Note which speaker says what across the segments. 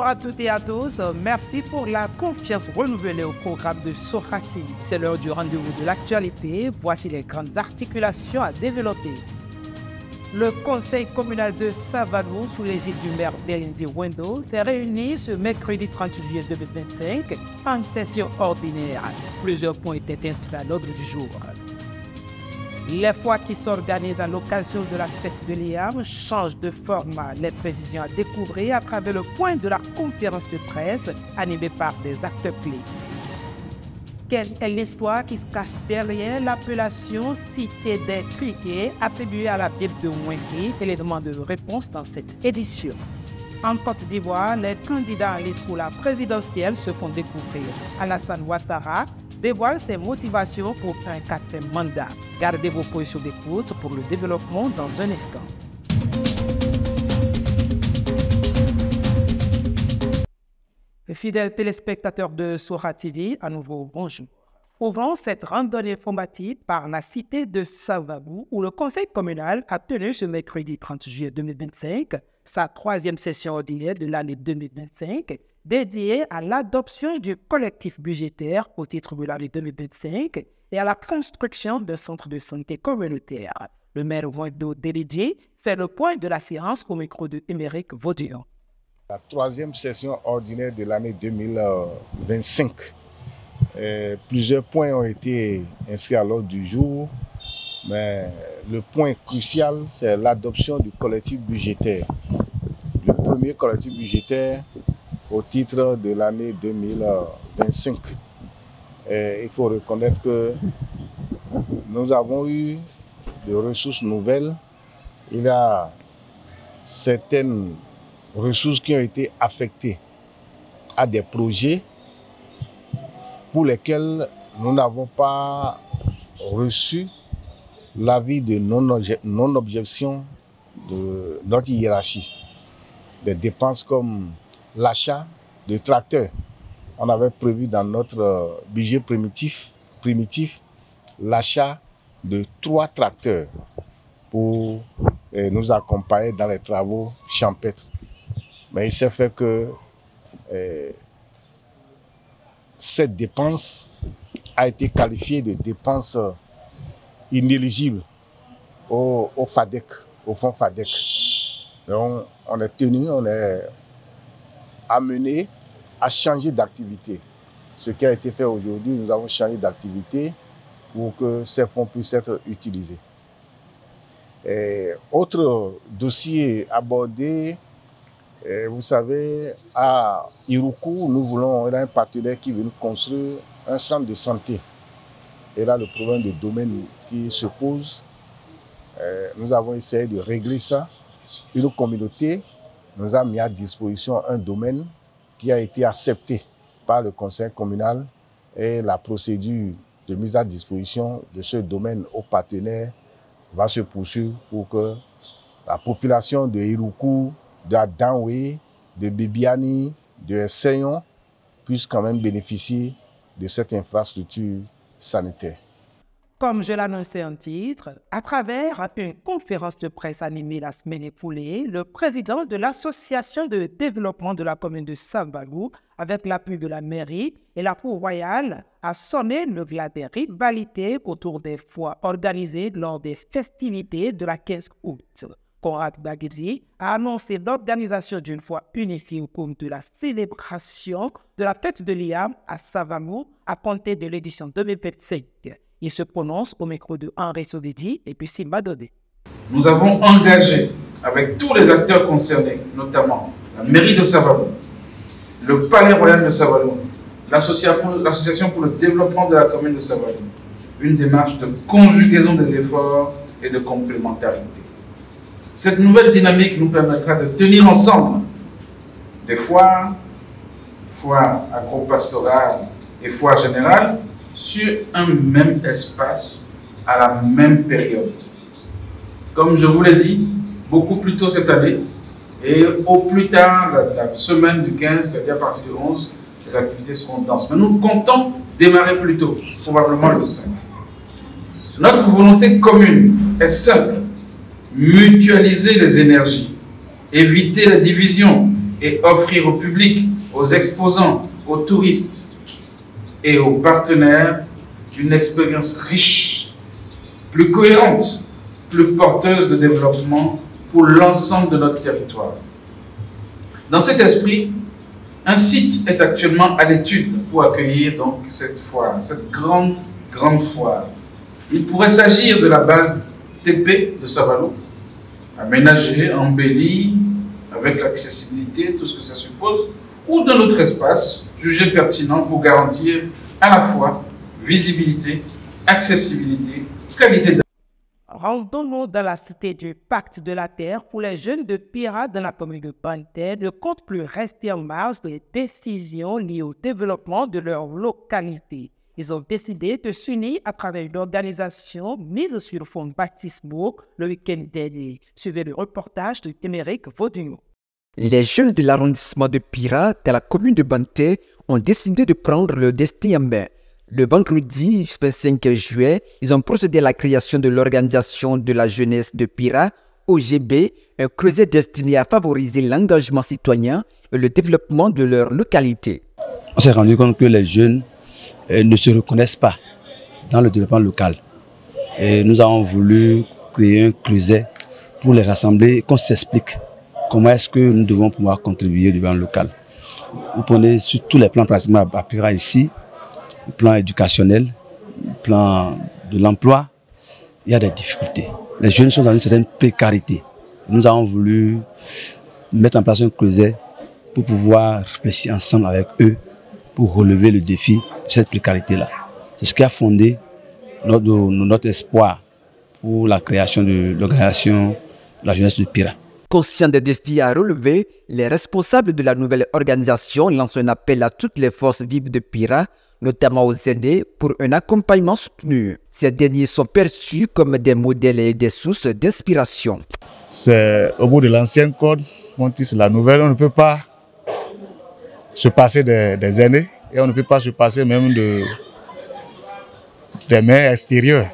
Speaker 1: à toutes et à tous. Merci pour la confiance renouvelée au programme de Sora TV. C'est l'heure du rendez-vous de l'actualité. Voici les grandes articulations à développer. Le conseil communal de Savalou, sous l'égide du maire Belindy Wendo, s'est réuni ce mercredi 30 juillet 2025 en session ordinaire. Plusieurs points étaient inscrits à l'ordre du jour. Les foires qui s'organisent à l'occasion de la fête de l'IAM changent de format. Les précisions à découvrir à travers le point de la conférence de presse animée par des acteurs clés. Quelle est l'histoire qui se cache derrière l'appellation Cité des Criquets attribuée à la Bible de Mwenki et les demandes de réponse dans cette édition? En Côte d'Ivoire, les candidats en liste pour la présidentielle se font découvrir. Alassane Ouattara dévoile ses motivations pour un 4e mandat. Gardez vos positions d'écoute pour le développement dans un instant. Fidèles téléspectateurs de Sora TV, à nouveau bonjour. Ouvrons cette randonnée informative par la cité de Savalou où le conseil communal a tenu ce mercredi 30 juillet 2025 sa 3e session ordinaire de l'année 2025 dédiée à l'adoption du collectif budgétaire au titre de l'année 2025 et à la construction d'un centre de santé communautaire. Le maire Wendo Delidji fait le point de la séance au micro de Émeric Vaudian.
Speaker 2: La 3e session ordinaire de l'année 2025. Plusieurs points ont été inscrits à l'ordre du jour, mais le point crucial, c'est l'adoption du collectif budgétaire. Le premier collectif budgétaire au titre de l'année 2025. Il faut reconnaître que nous avons eu des ressources nouvelles. Il y a certaines ressources qui ont été affectées à des projets pour lesquels nous n'avons pas reçu l'avis de non-objection de notre hiérarchie. Des dépenses comme l'achat de tracteurs. On avait prévu dans notre budget primitif l'achat de 3 tracteurs pour nous accompagner dans les travaux champêtres. Mais il s'est fait que cette dépense a été qualifiée de dépense inéligible au FADEC, au fonds FADEC. Donc, on est amené à changer d'activité. Ce qui a été fait aujourd'hui, nous avons changé d'activité pour que ces fonds puissent être utilisés. Autre dossier abordé, vous savez, à Iruku, on a un partenaire qui veut nous construire un centre de santé. Et là, le problème de domaine qui se pose, nous avons essayé de régler ça. Une communauté nous a mis à disposition un domaine qui a été accepté par le conseil communal et la procédure de mise à disposition de ce domaine aux partenaires va se poursuivre pour que la population de Iruku, de Danwe, de Bibiani, de Seyon puisse quand même bénéficier de cette infrastructure sanitaire.
Speaker 1: Comme je l'annonçais en titre, à travers une conférence de presse animée la semaine écoulée, le président de l'association de développement de la commune de Savalou, avec l'appui de la mairie et la cour royale, a sonné le glas des rivalités autour des foires organisées lors des festivités de la 15 août. Conrad Baguiri a annoncé l'organisation d'une foire unifiée au cours de la célébration de la fête de l'IAM à Savalou à compter de l'édition 2025. Il se prononce au micro de Henri Sodedi et puis Simba Dodé.
Speaker 3: Nous avons engagé avec tous les acteurs concernés, notamment la mairie de Savalou, le palais royal de Savalou, l'association pour le développement de la commune de Savalou, une démarche de conjugaison des efforts et de complémentarité. Cette nouvelle dynamique nous permettra de tenir ensemble des foires agro-pastorales et foires générales, sur un même espace à la même période. Comme je vous l'ai dit, beaucoup plus tôt cette année, et au plus tard, la semaine du 15, c'est-à-dire à partir du 11, ces activités seront denses. Mais nous comptons démarrer plus tôt, probablement le 5. Notre volonté commune est simple: mutualiser les énergies, éviter la division et offrir au public, aux exposants, aux touristes et aux partenaires une expérience riche, plus cohérente, plus porteuse de développement pour l'ensemble de notre territoire. Dans cet esprit, un site est actuellement à l'étude pour accueillir donc cette foire, cette grande foire. Il pourrait s'agir de la base TP de Savalou, aménagée, embellie, avec l'accessibilité, tout ce que ça suppose, ou d'un autre espace jugé pertinent pour garantir à la fois visibilité, accessibilité, qualité de...
Speaker 1: Rendons-nous dans la cité du Pacte de la Terre. Pour les jeunes de Pira dans la commune de Banté, ne comptent plus rester en marge des décisions liées au développement de leur localité. Ils ont décidé de s'unir à travers une organisation mise sur fonds baptismaux le week-end dernier. Suivez le reportage de Téméric Vaudigno.
Speaker 4: Les jeunes de l'arrondissement de Pira, dans la commune de Banté, ont décidé de prendre le destin en main. Le vendredi 25 juillet, ils ont procédé à la création de l'organisation de la jeunesse de Pira, OGB, un creuset destiné à favoriser l'engagement citoyen et le développement de leur localité.
Speaker 5: On s'est rendu compte que les jeunes ne se reconnaissent pas dans le développement local. Et nous avons voulu créer un creuset pour les rassembler et qu'on s'explique comment est-ce que nous devons pouvoir contribuer au développement local. Vous prenez sur tous les plans pratiquement à Pira ici, le plan éducationnel, le plan de l'emploi, il y a des difficultés. Les jeunes sont dans une certaine précarité. Nous avons voulu mettre en place un creuset pour pouvoir réfléchir ensemble avec eux pour relever le défi de cette précarité-là. C'est ce qui a fondé notre espoir pour la création de l'organisation de la jeunesse de Pira.
Speaker 4: Conscients des défis à relever, les responsables de la nouvelle organisation lancent un appel à toutes les forces vives de Pira, notamment aux aînés, pour un accompagnement soutenu. Ces derniers sont perçus comme des modèles et des sources d'inspiration.
Speaker 2: C'est au bout de l'ancienne code, on tisse la nouvelle. On ne peut pas se passer des aînés et on ne peut pas se passer même des mains extérieures.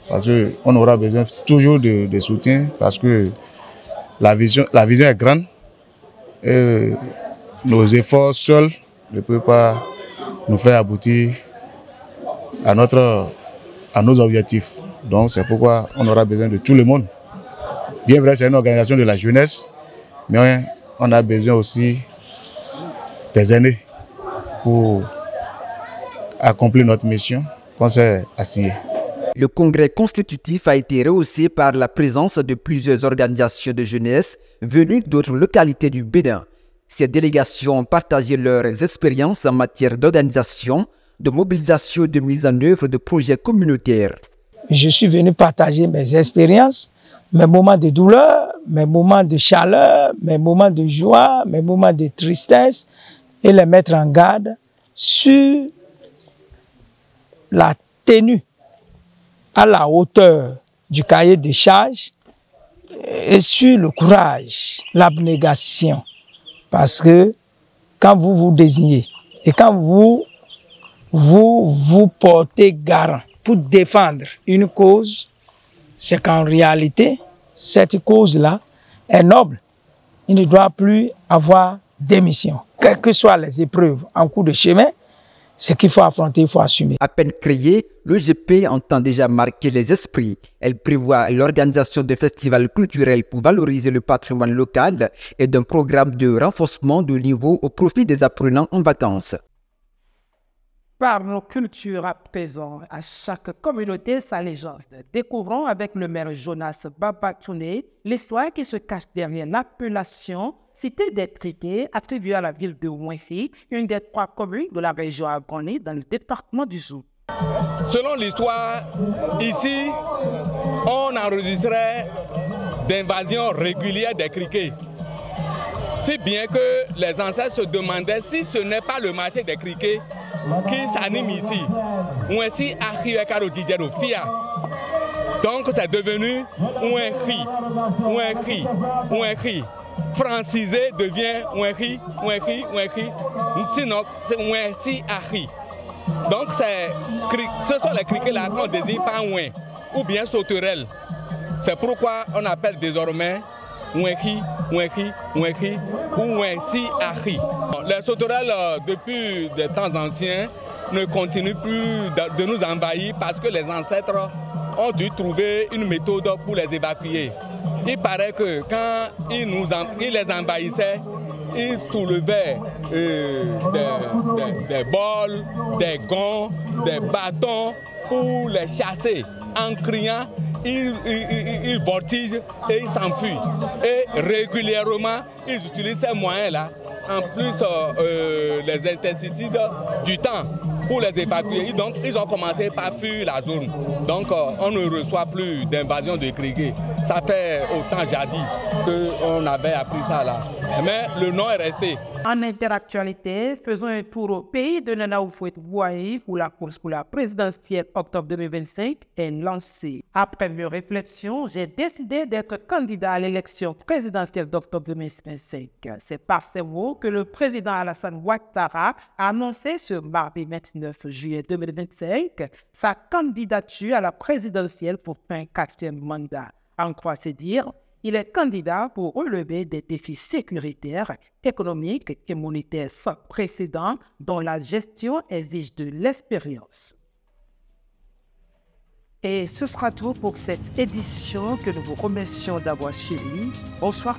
Speaker 2: Parce qu'on aura besoin toujours de soutien parce que la vision est grande et nos efforts seuls ne peuvent pas nous faire aboutir à nos objectifs. Donc c'est pourquoi on aura besoin de tout le monde. Bien vrai, c'est une organisation de la jeunesse, mais on a besoin aussi des aînés pour accomplir notre mission qu'on s'est assignée.
Speaker 4: Le congrès constitutif a été rehaussé par la présence de plusieurs organisations de jeunesse venues d'autres localités du Bénin. Ces délégations ont partagé leurs expériences en matière d'organisation, de mobilisation et de mise en œuvre de projets communautaires.
Speaker 6: Je suis venu partager mes expériences, mes moments de douleur, mes moments de chaleur, mes moments de joie, mes moments de tristesse et les mettre en garde sur la tenue à la hauteur du cahier de charges et sur le courage, l'abnégation. Parce que quand vous vous désignez et quand vous portez garant pour défendre une cause, c'est qu'en réalité, cette cause-là est noble. Il ne doit plus avoir d'émission. Quelles que soient les épreuves en cours de chemin, ce qu'il faut affronter, il faut assumer.
Speaker 4: À peine créée, l'OGP entend déjà marquer les esprits. Elle prévoit l'organisation de festivals culturels pour valoriser le patrimoine local et d'un programme de renforcement de niveau au profit des apprenants en vacances.
Speaker 1: Parlons culture à présent. À chaque communauté sa légende. Découvrons avec le maire Jonas Babatoune l'histoire qui se cache derrière l'appellation Cité des Criquets attribuée à la ville de Ouinfi, une des 3 communes de la région Abonné dans le département du Zou.
Speaker 7: Selon l'histoire, ici, on enregistrait d'invasions régulières des criquets. Si bien que les ancêtres se demandaient si ce n'est pas le marché des criquets qui s'anime ici. Donc c'est devenu Ouinfi. Francisé devient Ouinfi. Sinon c'est Ouinfi Ahi. Donc ce sont les criquets là qu'on désigne par Ouin ou bien sauterelles. C'est pourquoi on appelle désormais Ouinfi Ouenki, Ouenki ou Ouensi Ahi. Les sauterelles, depuis des temps anciens, ne continuent plus de nous envahir parce que les ancêtres ont dû trouver une méthode pour les évacuer. Il paraît que quand ils les envahissaient, ils soulevaient des bols, des gants, des bâtons pour les chasser. En criant, ils voltigent et ils s'enfuient. Et régulièrement, ils utilisent ces moyens-là. En plus, les insecticides du temps pour les évacuer. Donc, ils ont commencé par fuir la zone. Donc, on ne reçoit plus d'invasion de criquets. Ça fait autant jadis qu'on avait appris ça là. Mais le nom est resté.
Speaker 1: En interactualité, faisons un tour au pays de Nana Houphouët-Boigny où la course pour la présidentielle octobre 2025 est lancée. Après mes réflexions, j'ai décidé d'être candidat à l'élection présidentielle d'octobre 2025. C'est par ces mots que le président Alassane Ouattara a annoncé ce mardi 29 juillet 2025 sa candidature à la présidentielle pour un 4e mandat. En quoi c'est dire, il est candidat pour relever des défis sécuritaires, économiques et monétaires sans précédent dont la gestion exige de l'expérience. Et ce sera tout pour cette édition que nous vous remercions d'avoir suivi. Bonsoir,